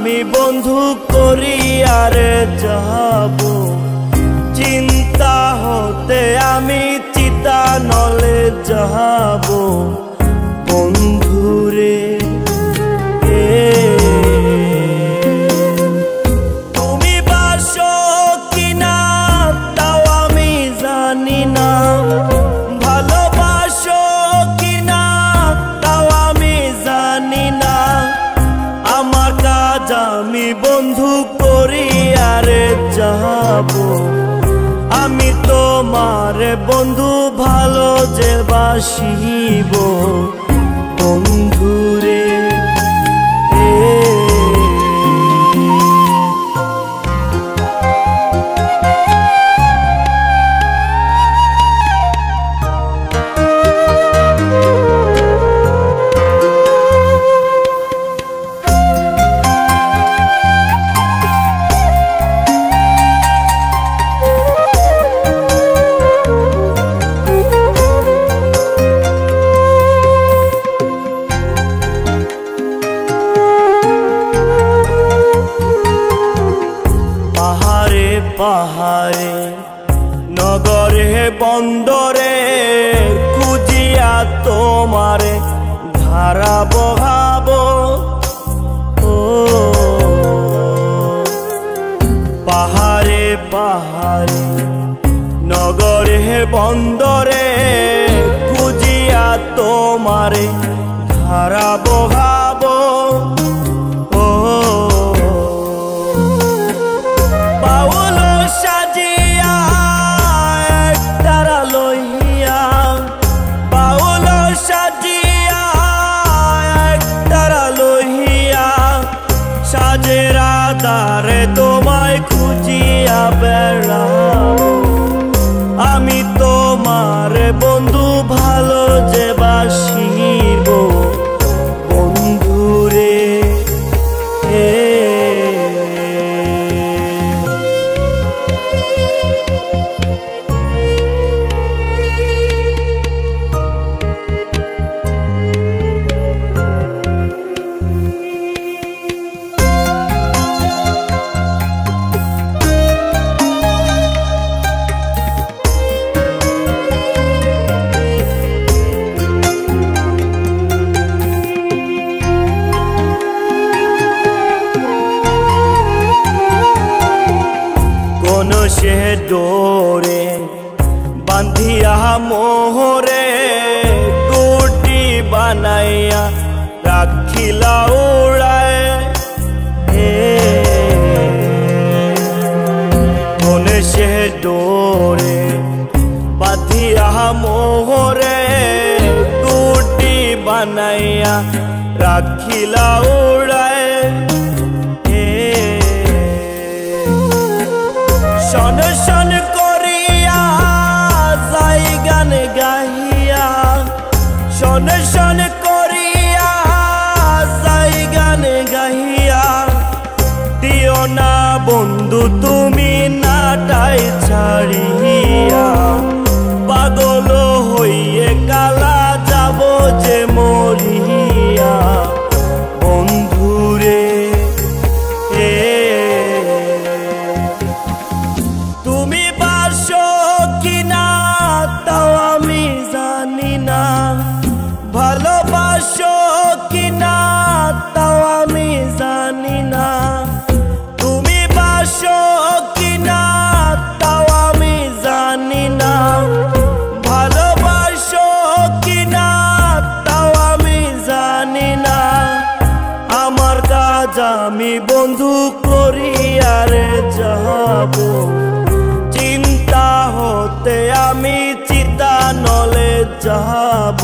আমি বন্ধু করি আর যাব চিন্তা হতে আমি চিতা নলে যাব বন্ধুরে তুমি বাসো কিনা তাও আমি জানি না ভালোবাসো কিনা তাও আমি জানি না আমার কাজ আমি বন্ধু করি আর যাব আমি তোমার বন্ধু ভালো যে বাসিব বন্ধুরে পাহাড়ে নগরে বন্দরে খুঁজিয়া তোমারে ধারা বহাবো ও পাহাড়ে পাহাড়ে নগরে বন্দরে খুঁজিয়া তোমারে ধারা বহাবো সাজেরাদারে তোমায় খুঁজিয়া বেড়াও আমি তোমার বন্ধু ভালো যে বাসিব বন্ধুরে সে ডোরে বান্ধিয়া মোহরে টুটি বানাইয়া রাখিলা উড়ায় কোনে সে ডোরে বাঁধিয়া মোহরে টুটি বানাইয়া রাখিলা উড়ায় শন শন করিয়া যাই গান গাহিয়া শন শন করিয়া যাই গান গাহিয়া দিও না বন্ধু তুমি নাটাই ছাড়িয়া পাগল হইয়ে কালা যাব যে মরিয়া বন্ধুরে তুমি বাসো কিনা তাও আমি জানি না ভালোবাসো কিনা আমি বন্ধু করিয়ারে যাব চিন্তা হতে আমি চিতা নলে যাব।